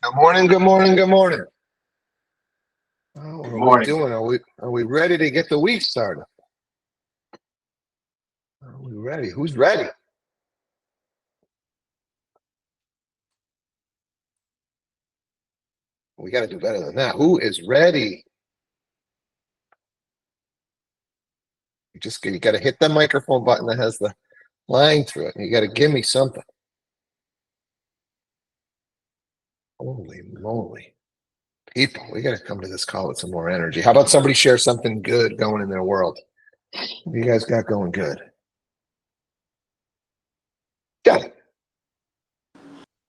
Good morning, good morning, good morning. What Good are we morning. doing? Are we ready to get the week started? Are we ready? Who's ready? We got to do better than that. Who is ready? You got to hit the microphone button that has the line through it. And you got to give me something. Holy moly. People, we got to come to this call with some more energy. How about somebody share something good going in their world? What you guys got going good? Got it.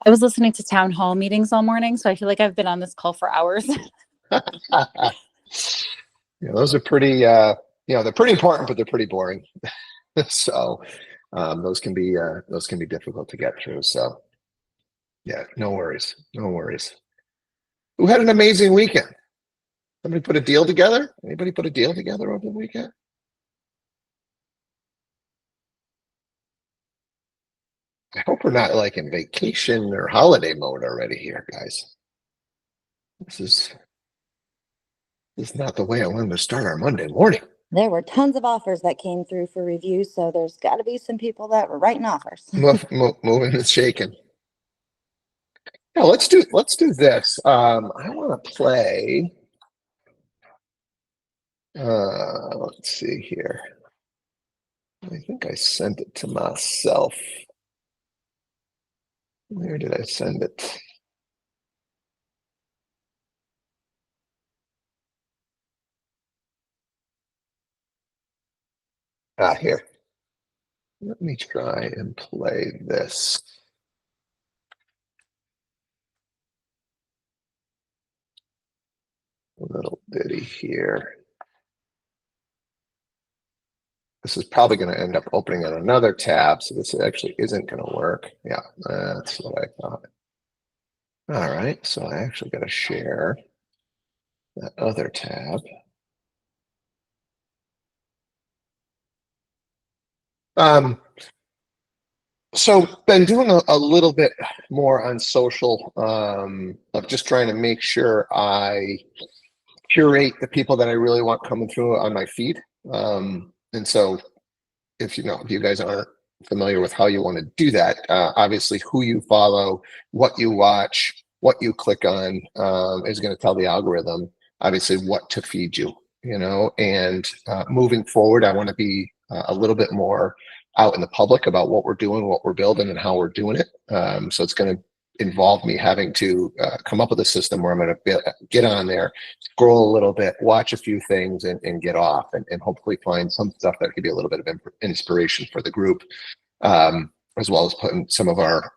I was listening to town hall meetings all morning, so I feel like I've been on this call for hours. Those are pretty, they're pretty important, but they're pretty boring. So those can be difficult to get through. So yeah, no worries. No worries. Who had an amazing weekend? Somebody put a deal together? Anybody put a deal together over the weekend? I hope we're not like in vacation or holiday mode already here, guys. This is not the way I wanted to start our Monday morning. There were tons of offers that came through for review, so there's got to be some people that were writing offers. Moving and shaking. Yeah, let's do this. I want to play. Let's see here. I think I sent it to myself. Where did I send it? Here. Let me try and play this. A little ditty here. This is probably going to end up opening in another tab, so this actually isn't going to work. Yeah, that's what I thought. All right, so I actually got to share that other tab. So been doing a little bit more on social, of just trying to make sure I curate the people that I really want coming through on my feed. And so if you guys aren't familiar with how you want to do that, obviously who you follow, what you watch, what you click on, is going to tell the algorithm obviously what to feed you, and moving forward, I want to be a little bit more out in the public about what we're doing, what we're building, and how we're doing it. So it's going to involve me having to come up with a system where I'm going to get on there, scroll a little bit, watch a few things, and get off, and hopefully find some stuff that could be a little bit of inspiration for the group, as well as putting some of our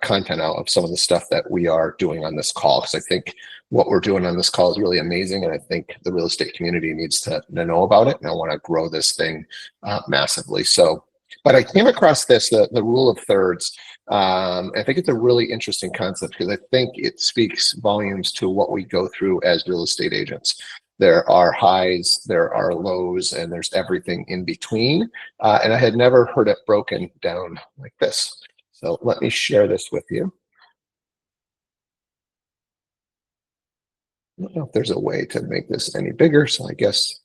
content out of some of the stuff that we are doing on this call, because I think what we're doing on this call is really amazing, and I think the real estate community needs to know about it, and I want to grow this thing massively. So, but I came across this, the rule of thirds. I think it's a really interesting concept because I think it speaks volumes to what we go through as real estate agents. There are highs, there are lows, and there's everything in between. And I had never heard it broken down like this. So let me share this with you. I don't know if there's a way to make this any bigger, so I guess.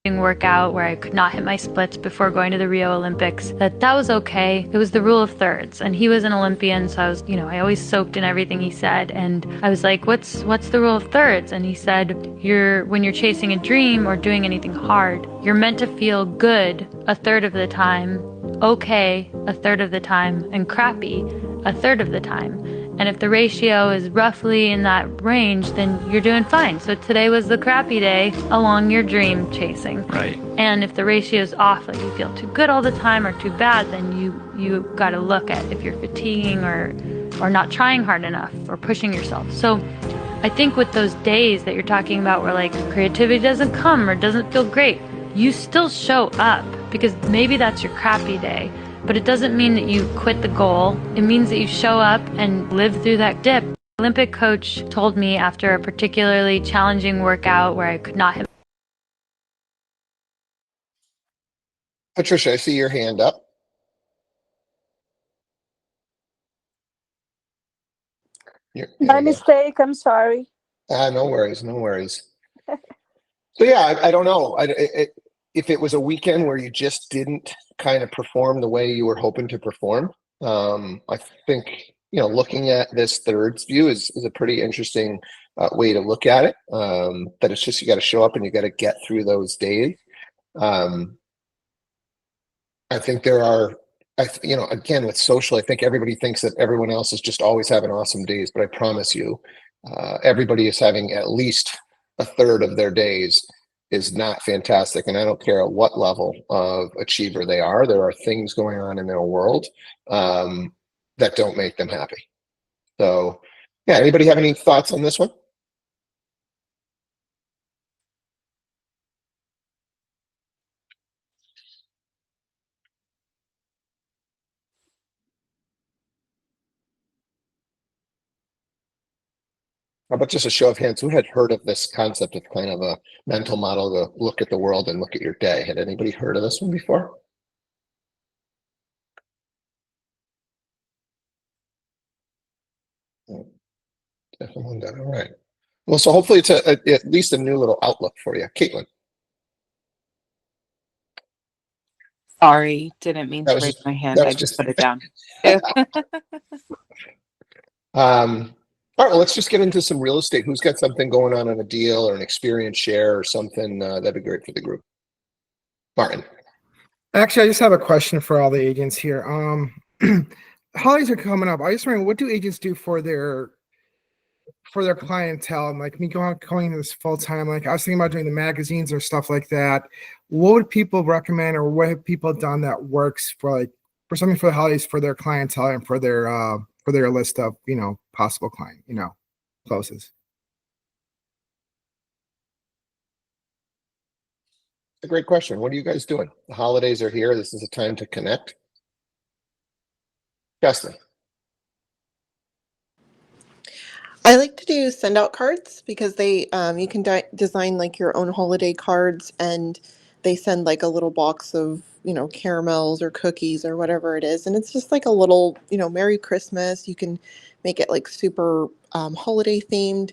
Workout where I could not hit my splits before going to the Rio Olympics, that was okay. It was the rule of thirds, and he was an Olympian, so I was, I always soaked in everything he said, and I was like, what's the rule of thirds? And he said, when you're chasing a dream or doing anything hard, you're meant to feel good a third of the time, okay a third of the time, and crappy a third of the time. And if the ratio is roughly in that range, then you're doing fine. So today was the crappy day along your dream chasing. Right. And if the ratio is off, like you feel too good all the time or too bad, then you got to look at if you're fatiguing or not trying hard enough or pushing yourself. So I think with those days that you're talking about where like creativity doesn't come or doesn't feel great, you still show up because maybe that's your crappy day. But it doesn't mean that you quit the goal. It means that you show up and live through that dip. Olympic coach told me after a particularly challenging workout where I could not hit. Patricia, I see your hand up. There My you go. mistake. I'm sorry. No worries, no worries. So yeah, I don't know. If it was a weekend where you just didn't kind of perform the way you were hoping to perform, I think, looking at this thirds view is a pretty interesting way to look at it. That it's just, you got to show up and you got to get through those days. I think there are, again, with social, I think everybody thinks that everyone else is just always having awesome days, but I promise you, everybody is having at least a third of their days is not fantastic. And I don't care at what level of achiever they are, there are things going on in their world that don't make them happy. So, yeah, anybody have any thoughts on this one? How about just a show of hands? Who had heard of this concept of kind of a mental model to look at the world and look at your day? Had anybody heard of this one before? Definitely done. All right. Well, so hopefully it's at least a new little outlook for you. Caitlin, Sorry, didn't mean that to was raise just, my hand. that I was just just, put it down. all right, well, let's just get into some real estate. Who's got something going on a deal or an experience share or something that'd be great for the group? Martin. Actually, I just have a question for all the agents here. Holidays are coming up. I just wondering, what do agents do for their clientele? And like me going into this full time, like I was thinking about doing the magazines or stuff like that. What would people recommend, or what have people done that works for something for the holidays for their clientele and for their list of possible client closes? A great question. What are you guys doing? The holidays are here. This is a time to connect. Justin. I like to do send out cards because they you can design like your own holiday cards, and they send like a little box of caramels or cookies or whatever it is, and it's just like a little Merry Christmas. You can make it like super holiday themed,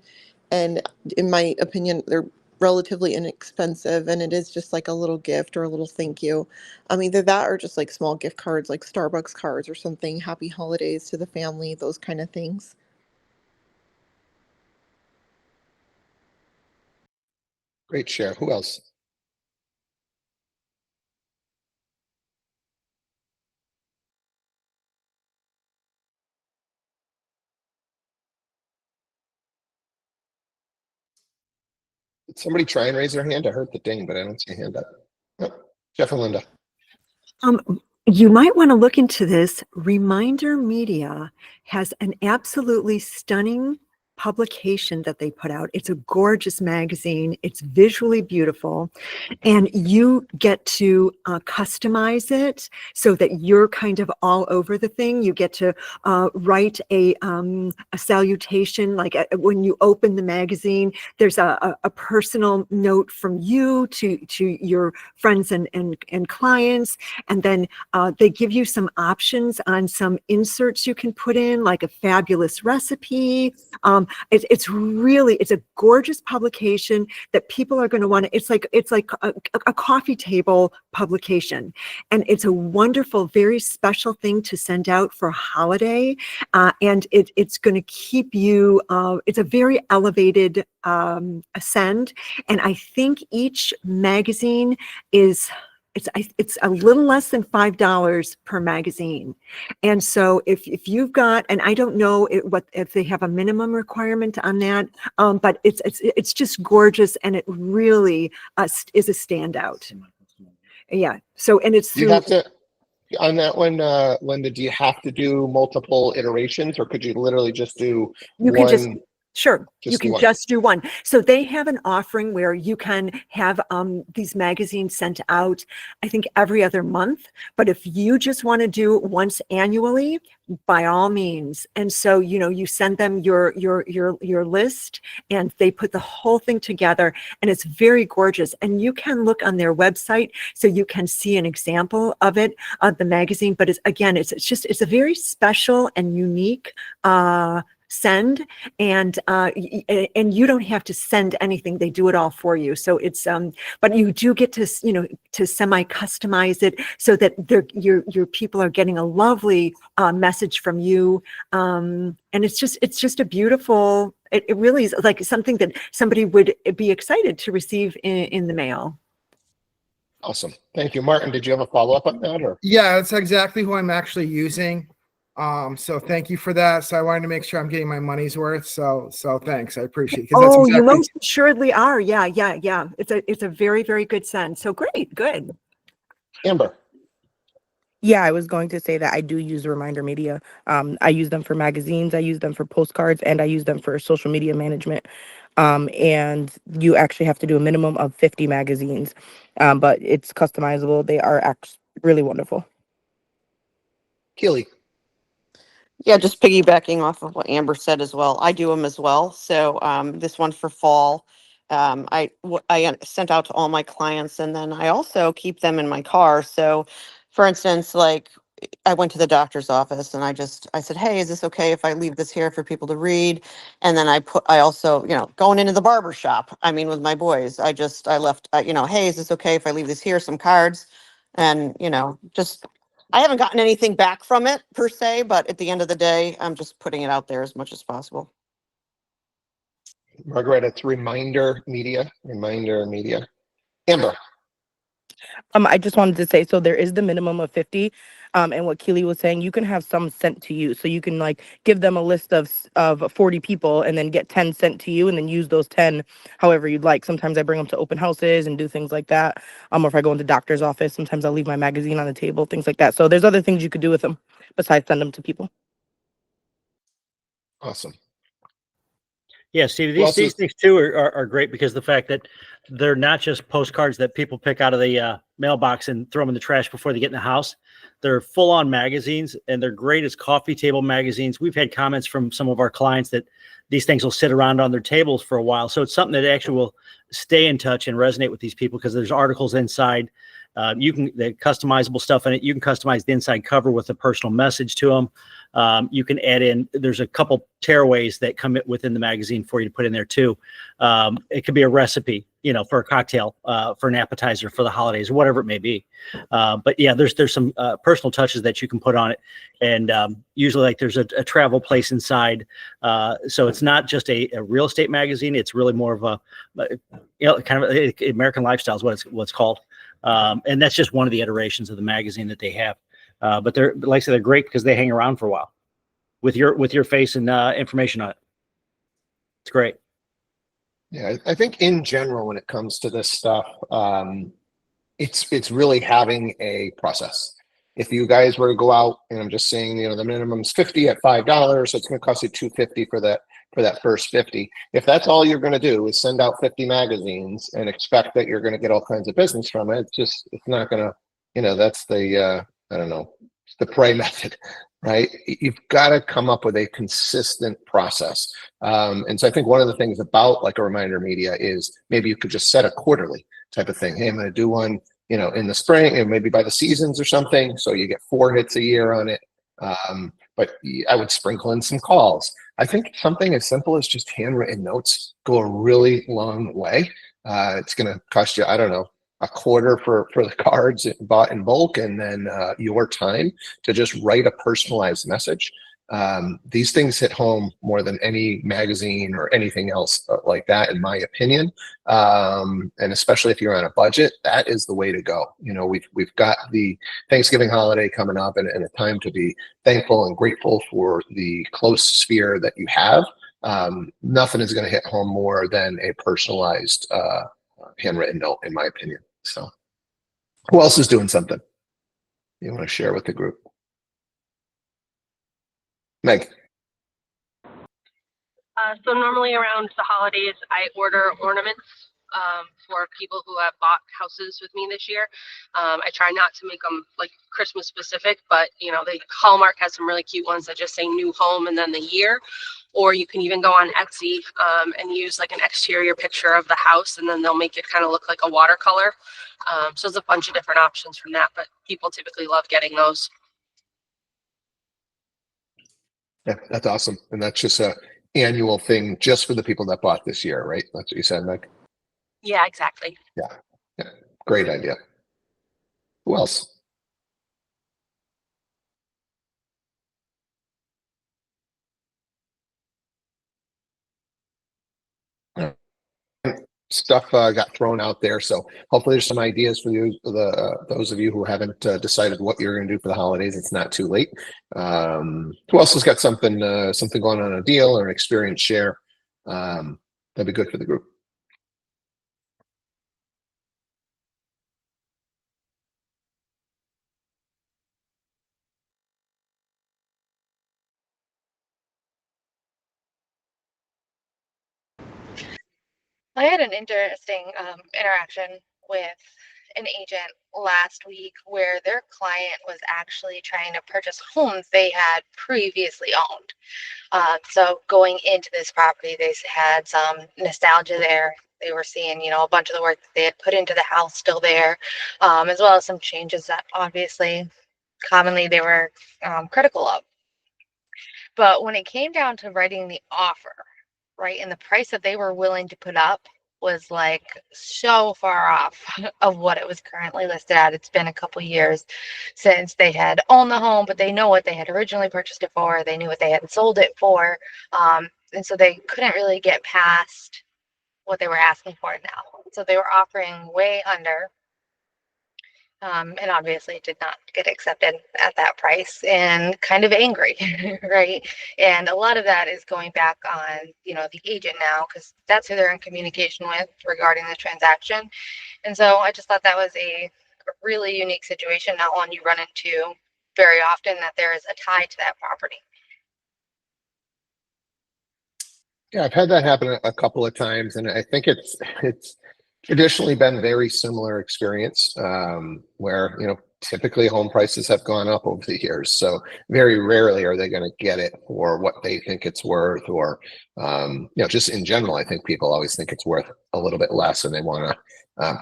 and in my opinion they're relatively inexpensive, and it is just like a little gift or a little thank you. Either that or just like small gift cards like Starbucks cards or something. Happy holidays to the family, those kind of things. Great share. Who else? Did somebody try and raise their hand? I heard the ding, but I don't see a hand up. Oh, Jeff and Linda. You might want to look into this. Reminder Media has an absolutely stunning publication that they put out. It's a gorgeous magazine. It's visually beautiful, and you get to customize it so that you're kind of all over the thing. You get to write a salutation, like when you open the magazine, there's a personal note from you to your friends and clients, and then they give you some options on some inserts you can put in, like a fabulous recipe. It's a gorgeous publication that people are going to want to. It's like a coffee table publication, and it's a wonderful, very special thing to send out for a holiday, and it's going to keep you. It's a very elevated send, and I think each magazine is. It's a little less than $5 per magazine. And so if you've got, and I don't know if they have a minimum requirement on that, but it's just gorgeous, and it really is a standout. Yeah. So, and it's You through. have to, on that one, Linda, do you have to do multiple iterations, or could you literally just do You one? can just, sure, you Just can one. just do one. So they have an offering where you can have these magazines sent out, I think every other month. But if you just want to do once annually, by all means. And so, you send them your list, and they put the whole thing together, and it's very gorgeous. And you can look on their website so you can see an example of it, of the magazine. But it's a very special and unique send, and and you don't have to send anything. They do it all for you. So it's but you do get to to semi customize it so that your people are getting a lovely message from you, and it's just a beautiful. It really is like something that somebody would be excited to receive in the mail. Awesome. Thank you. Martin, did you have a follow-up on that, or? Yeah, that's exactly who I'm actually using. So thank you for that. So I wanted to make sure I'm getting my money's worth. So thanks. I appreciate it. 'Cause that's Oh, you exactly, most assuredly are. Yeah, yeah, yeah. It's a very, very good send. So great, good. Amber? Yeah, I was going to say that I do use Reminder Media. I use them for magazines, I use them for postcards, and I use them for social media management. And you actually have to do a minimum of 50 magazines, but it's customizable. They are really wonderful. Keely? Yeah, just piggybacking off of what Amber said as well. I do them as well. So this one for fall, I sent out to all my clients, and then I also keep them in my car. So, for instance, like I went to the doctor's office and I said, hey, is this okay if I leave this here for people to read? And then I also, going into the barber shop, I mean, with my boys, I left, hey, is this okay if I leave this here, some cards? And, just I haven't gotten anything back from it per se, but at the end of the day, I'm just putting it out there as much as possible. Margaret, it's Reminder Media. Reminder Media. Amber? I just wanted to say, so there is the minimum of 50. And what Keely was saying, you can have some sent to you. So you can like give them a list of 40 people and then get 10 sent to you and then use those 10 however you'd like. Sometimes I bring them to open houses and do things like that. Or if I go into doctor's office, sometimes I'll leave my magazine on the table, things like that. So there's other things you could do with them besides send them to people. Awesome. Yeah, Steve, Who else these is- things too are great because the fact that they're not just postcards that people pick out of the mailbox and throw them in the trash before they get in the house. They're full-on magazines, and they're great as coffee table magazines. We've had comments from some of our clients that these things will sit around on their tables for a while. So it's something that actually will stay in touch and resonate with these people because there's articles inside. The customizable stuff in it. You can customize the inside cover with a personal message to them. You can add in, there's a couple tearaways that come within the magazine for you to put in there too. It could be a recipe, for a cocktail, for an appetizer for the holidays, or whatever it may be. But yeah, there's some personal touches that you can put on it. And usually like there's a travel place inside. So it's not just a real estate magazine. It's really more of kind of American lifestyle is what it's called. And that's just one of the iterations of the magazine that they have. But like I said, they're great because they hang around for a while with your face and information on it. It's great. Yeah, I think in general, when it comes to this stuff, it's really having a process. If you guys were to go out, and I'm just saying, the minimum's 50 at $5, so it's going to cost you $250 for that first 50. If that's all you're going to do is send out 50 magazines and expect that you're going to get all kinds of business from it, it's not going to, that's the I don't know, the prey method, right? You've got to come up with a consistent process. And so I think one of the things about like a Reminder Media is maybe you could just set a quarterly type of thing. Hey, I'm going to do one, in the spring and maybe by the seasons or something. So you get 4 hits a year on it. But I would sprinkle in some calls. I think something as simple as just handwritten notes go a really long way. It's going to cost you, I don't know, a quarter for the cards bought in bulk, and then your time to just write a personalized message. These things hit home more than any magazine or anything else like that, in my opinion. And especially if you're on a budget, that is the way to go. We've got the Thanksgiving holiday coming up, and a time to be thankful and grateful for the close sphere that you have. Nothing is going to hit home more than a personalized handwritten note, in my opinion. So who else is doing something you want to share with the group? Meg. So normally around the holidays, I order ornaments for people who have bought houses with me this year. I try not to make them like Christmas specific, but the Hallmark has some really cute ones that just say new home and then the year. Or you can even go on Etsy and use like an exterior picture of the house, and then they'll make it kind of look like a watercolor. So there's a bunch of different options from that, but people typically love getting those. Yeah, that's awesome. And that's just a annual thing just for the people that bought this year, right? That's what you said, Meg? Yeah, exactly. Yeah. Yeah. Great idea. Who else? Stuff got thrown out there, so hopefully there's some ideas for you, those of you who haven't decided what you're going to do for the holidays. It's not too late. Who else has got something going on, a deal or an experience share? That'd be good for the group. I had an interesting interaction with an agent last week where their client was actually trying to purchase homes they had previously owned. So going into this property, they had some nostalgia there. They were seeing, a bunch of the work that they had put into the house still there, as well as some changes that obviously commonly they were critical of. But when it came down to writing the offer, right, and the price that they were willing to put up was like so far off of what it was currently listed at. It's been a couple years since they had owned the home, but they know what they had originally purchased it for. They knew what they had sold it for. And so they couldn't really get past what they were asking for now. So they were offering way under. And obviously it did not get accepted at that price, and kind of angry, right? And a lot of that is going back on, the agent now, because that's who they're in communication with regarding the transaction. And so I just thought that was a really unique situation, not one you run into very often, that there is a tie to that property. Yeah, I've had that happen a couple of times, and I think it's traditionally been very similar experience, where typically home prices have gone up over the years. So very rarely are they going to get it for what they think it's worth, or just in general, I think people always think it's worth a little bit less and they want to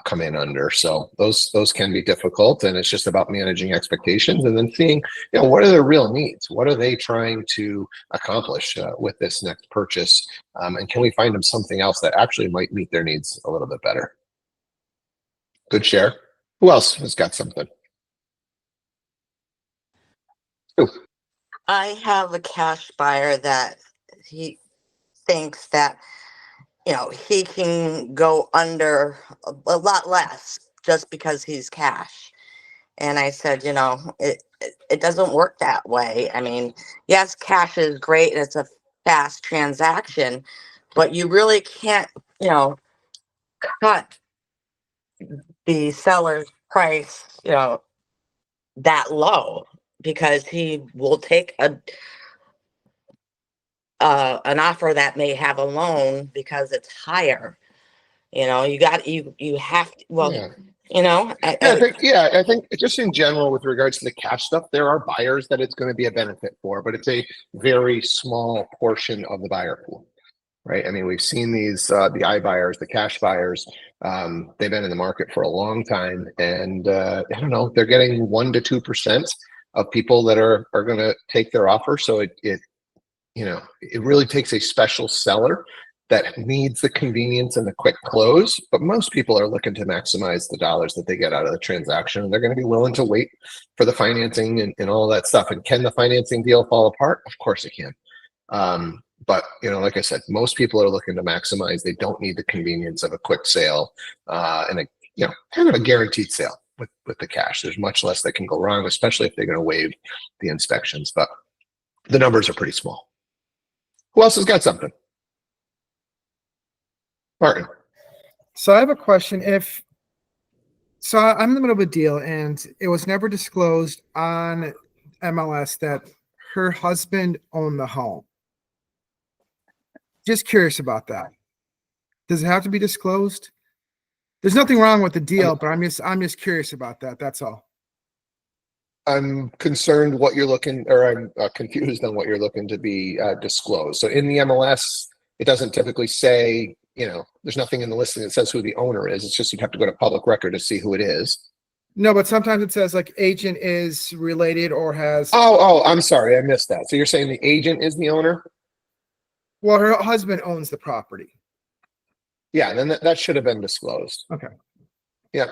come in under. So those can be difficult, and it's just about managing expectations and then seeing what are their real needs, what are they trying to accomplish with this next purchase, and can we find them something else that actually might meet their needs a little bit better. Good share. Who else has got something? Ooh. I have a cash buyer that he thinks that, he can go under a lot less just because he's cash. And I said, it doesn't work that way. I mean, yes, cash is great and it's a fast transaction, but you really can't, cut the seller's price, that low, because he will take an offer that may have a loan because it's higher. You have to, well, Yeah. I I think just in general with regards to the cash stuff, there are buyers that it's going to be a benefit for, but it's a very small portion of the buyer pool, right? I mean, we've seen these the iBuyers, the cash buyers. They've been in the market for a long time, and I don't know, they're getting 1 to 2% of people that are going to take their offer. So it really takes a special seller that needs the convenience and the quick close, but most people are looking to maximize the dollars that they get out of the transaction, and they're going to be willing to wait for the financing and all that stuff. And can the financing deal fall apart? Of course it can. But like I said, most people are looking to maximize. They don't need the convenience of a quick sale and a kind of a guaranteed sale with the cash. There's much less that can go wrong, especially if they're going to waive the inspections, but the numbers are pretty small. Who else has got something? Martin. So I have a question. So I'm in the middle of a deal and it was never disclosed on MLS that her husband owned the home. Just curious about that. Does it have to be disclosed? There's nothing wrong with the deal, but I'm just curious about that. That's all. I'm concerned what you're looking, or I'm confused on what you're looking to be disclosed. So in the MLS, it doesn't typically say, there's nothing in the listing that says who the owner is. It's just you'd have to go to public record to see who it is. No, but sometimes it says like agent is related or has. Oh, I'm sorry, I missed that. So you're saying the agent is the owner? Well, her husband owns the property. Yeah, then that should have been disclosed. Okay. Yeah.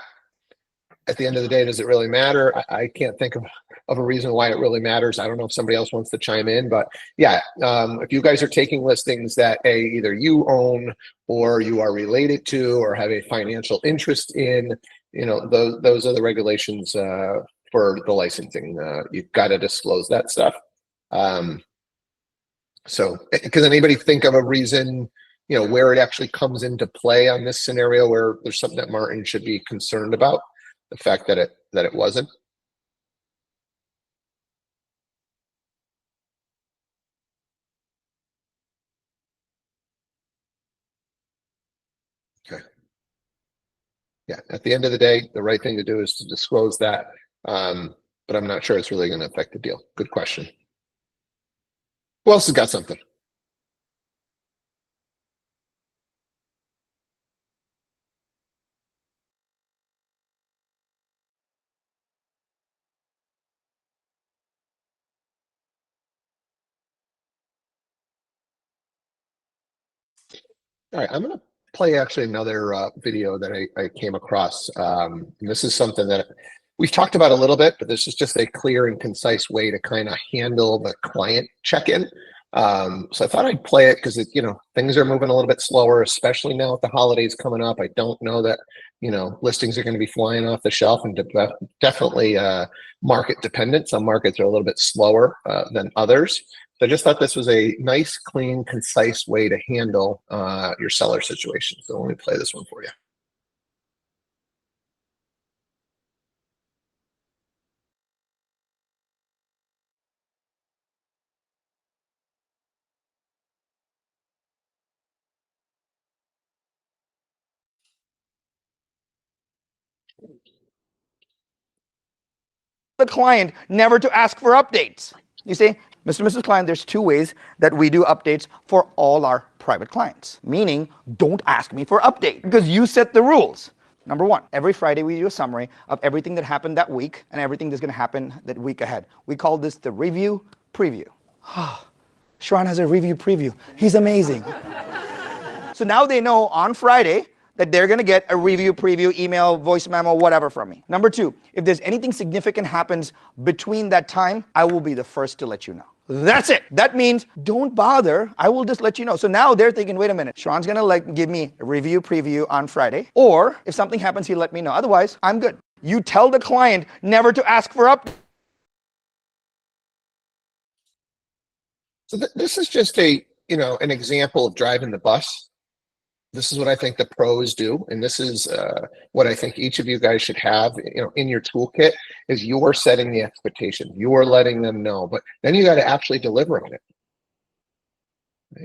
At the end of the day, does it really matter? I can't think of a reason why it really matters. I don't know if somebody else wants to chime in, but yeah, if you guys are taking listings that either you own or you are related to or have a financial interest in, those are the regulations for the licensing. You've got to disclose that stuff. So, can anybody think of a reason, where it actually comes into play on this scenario where there's something that Martin should be concerned about? The fact that it wasn't. Okay. Yeah, at the end of the day, the right thing to do is to disclose that. But I'm not sure it's really going to affect the deal. Good question. Who else has got something? All right, I'm going to play actually another video that I came across. And this is something that we've talked about a little bit, but this is just a clear and concise way to kind of handle the client check-in. So I thought I'd play it because things are moving a little bit slower, especially now with the holidays coming up. I don't know that listings are going to be flying off the shelf, and definitely market dependent. Some markets are a little bit slower than others. So I just thought this was a nice, clean, concise way to handle your seller situation. So let me play this one for you. The client never to ask for updates. You see, Mr. and Mrs. Client, there's two ways that we do updates for all our private clients. Meaning, don't ask me for update because you set the rules. Number one, every Friday we do a summary of everything that happened that week and everything that's going to happen that week ahead. We call this the review preview. Sharon has a review preview. He's amazing. So now they know on Friday that they're going to get a review preview, email, voice memo, whatever from me. Number two, if there's anything significant happens between that time, I will be the first to let you know. That's it. That means don't bother. I will just let you know. So now they're thinking, wait a minute, Sharon's going to give me a review preview on Friday. Or if something happens, he'll let me know. Otherwise, I'm good. You tell the client never to ask for updates. So this is just an example of driving the bus. This is what I think the pros do, and this is what I think each of you guys should have, in your toolkit. Is you're setting the expectation, you're letting them know, but then you got to actually deliver on it.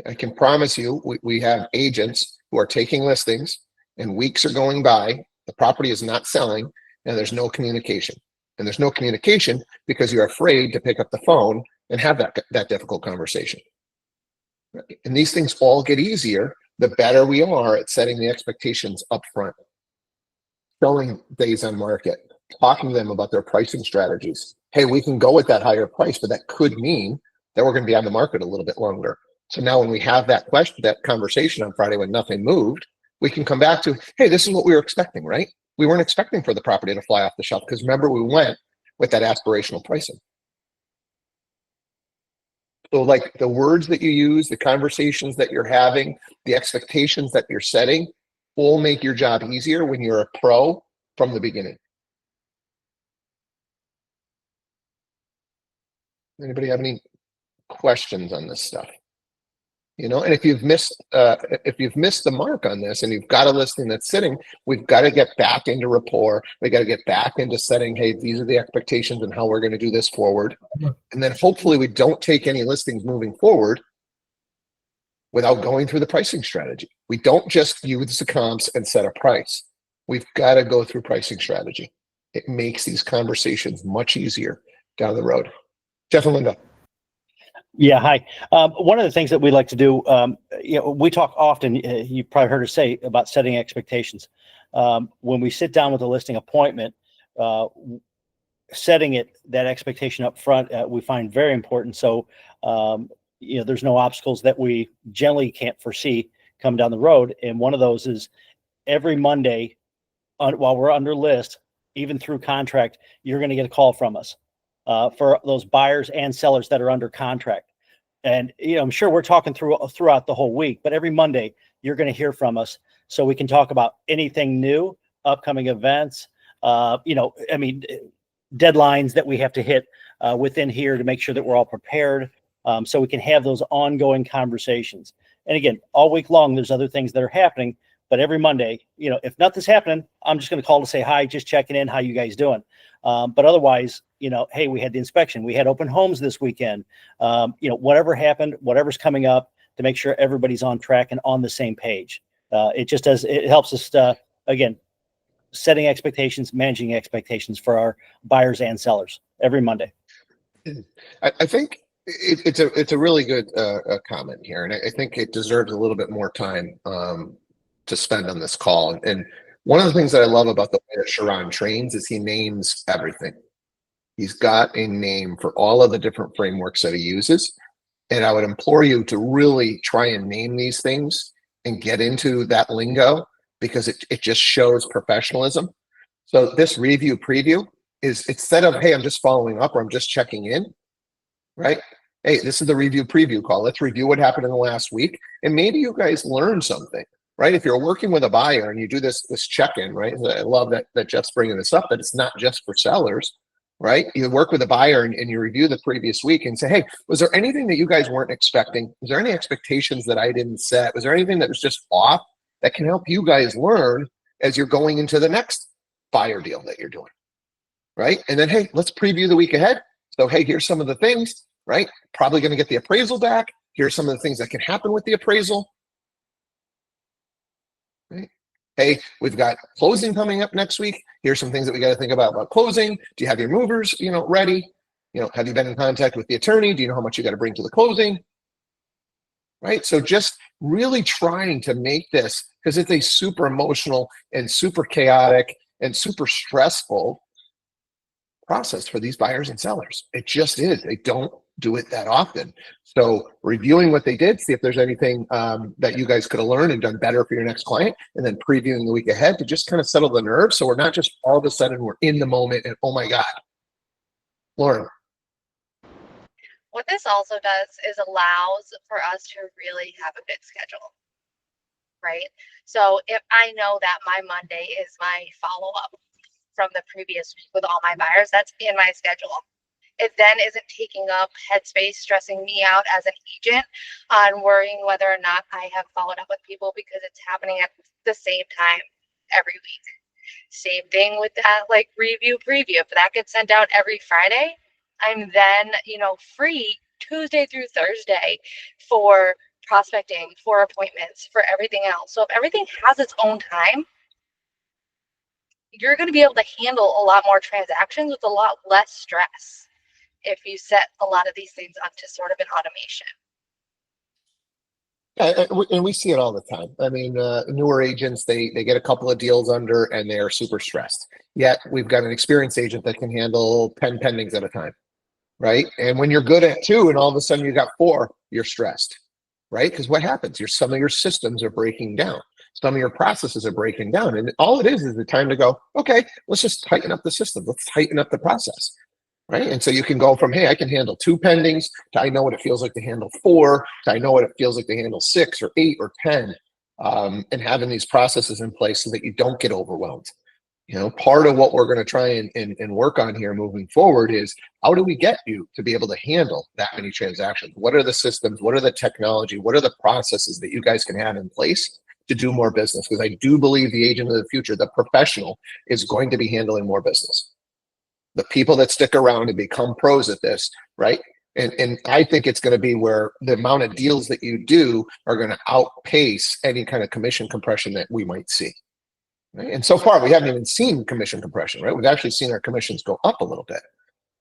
I can promise you, we have agents who are taking listings, and weeks are going by, the property is not selling, and there's no communication. And there's no communication because you're afraid to pick up the phone and have that difficult conversation. And these things all get easier the better we are at setting the expectations up front, showing days on market, talking to them about their pricing strategies. Hey, we can go with that higher price, but that could mean that we're going to be on the market a little bit longer. So now when we have that conversation on Friday when nothing moved, we can come back to, hey, this is what we were expecting, right? We weren't expecting for the property to fly off the shelf because remember, we went with that aspirational pricing. So like the words that you use, the conversations that you're having, the expectations that you're setting will make your job easier when you're a pro from the beginning. Anybody have any questions on this stuff? And if you've missed the mark on this and you've got a listing that's sitting, we've got to get back into rapport. We got to get back into setting, hey, these are the expectations and how we're going to do this forward. And then hopefully we don't take any listings moving forward without going through the pricing strategy. We don't just use the comps and set a price. We've got to go through pricing strategy. It makes these conversations much easier down the road. Jeff and Linda. Yeah, hi. One of the things that we like to do, we talk often, you've probably heard us say about setting expectations. When we sit down with a listing appointment, setting that expectation up front, we find very important. So, there's no obstacles that we generally can't foresee come down the road. And one of those is every Monday, while we're under list, even through contract, you're going to get a call from us for those buyers and sellers that are under contract. And, I'm sure we're talking throughout the whole week, but every Monday you're going to hear from us so we can talk about anything new, upcoming events, deadlines that we have to hit within here to make sure that we're all prepared, so we can have those ongoing conversations. And again, all week long, there's other things that are happening, but every Monday, if nothing's happening, I'm just going to call to say hi, just checking in, how you guys doing? But otherwise, hey, we had the inspection, we had open homes this weekend, whatever happened, whatever's coming up, to make sure everybody's on track and on the same page. It helps us, again, setting expectations, managing expectations for our buyers and sellers every Monday. I think it's a really good comment here, and I think it deserves a little bit more time to spend on this call. And one of the things that I love about the way that Sharon trains is he names everything. He's got a name for all of the different frameworks that he uses, and I would implore you to really try and name these things and get into that lingo, because it just shows professionalism. So this review preview is, instead of, hey, I'm just following up or I'm just checking in, right? Hey, this is the review preview call. Let's review what happened in the last week. And maybe you guys learn something, right? If you're working with a buyer and you do this check-in, right? I love that Jeff's bringing this up, that it's not just for sellers, right? You work with a buyer and you review the previous week and say, hey, was there anything that you guys weren't expecting? Was there any expectations that I didn't set? Was there anything that was just off that can help you guys learn as you're going into the next buyer deal that you're doing, right? And then, hey, let's preview the week ahead. So, hey, here's some of the things, right? Probably going to get the appraisal back. Here's some of the things that can happen with the appraisal, right? Hey, we've got closing coming up next week. Here's some things that we got to think about closing. Do you have your movers, ready? Have you been in contact with the attorney? Do you know how much you got to bring to the closing? Right? So just really trying to make this, because it's a super emotional and super chaotic and super stressful process for these buyers and sellers. It just is. They don't do it that often. So reviewing what they did, see if there's anything that you guys could have learned and done better for your next client, and then previewing the week ahead to just kind of settle the nerves, so we're not just all of a sudden we're in the moment and, oh my God. Lauren. What this also does is allows for us to really have a bid schedule, right? So if I know that my Monday is my follow-up from the previous week with all my buyers, that's in my schedule. It then isn't taking up headspace, stressing me out as an agent on worrying whether or not I have followed up with people, because it's happening at the same time every week. Same thing with that, like review preview. If that gets sent out every Friday, I'm then, free Tuesday through Thursday for prospecting, for appointments, for everything else. So if everything has its own time, you're going to be able to handle a lot more transactions with a lot less stress if you set a lot of these things up to sort of an automation. And we see it all the time. I mean, newer agents, they get a couple of deals under and they're super stressed. Yet we've got an experienced agent that can handle 10 pendings at a time, right? And when you're good at 2 and all of a sudden you got 4, you're stressed, right? Because what happens? Some of your systems are breaking down. Some of your processes are breaking down. And all it is the time to go, okay, let's just tighten up the system. Let's tighten up the process. Right. And so you can go from, hey, I can handle 2 pendings to I know what it feels like to handle 4 to I know what it feels like to handle 6 or 8 or 10, and having these processes in place so that you don't get overwhelmed. Part of what we're going to try and work on here moving forward is, how do we get you to be able to handle that many transactions? What are the systems? What are the technology? What are the processes that you guys can have in place to do more business? Because I do believe the agent of the future, the professional, is going to be handling more business. The people that stick around and become pros at this, right? And I think it's going to be where the amount of deals that you do are going to outpace any kind of commission compression that we might see. Right? And so far, we haven't even seen commission compression, right? We've actually seen our commissions go up a little bit.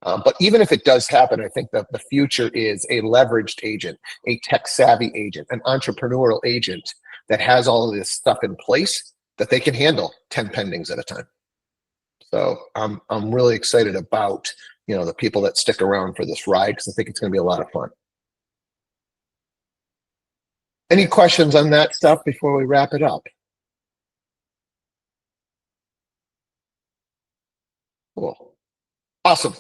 But even if it does happen, I think that the future is a leveraged agent, a tech-savvy agent, an entrepreneurial agent that has all of this stuff in place that they can handle 10 pendings at a time. So I'm really excited about, the people that stick around for this ride, because I think it's going to be a lot of fun. Any questions on that stuff before we wrap it up? Cool. Awesome.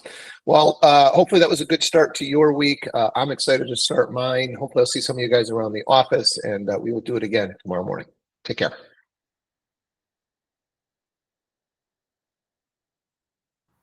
Well, hopefully that was a good start to your week. I'm excited to start mine. Hopefully I'll see some of you guys around the office, and we will do it again tomorrow morning. Take care.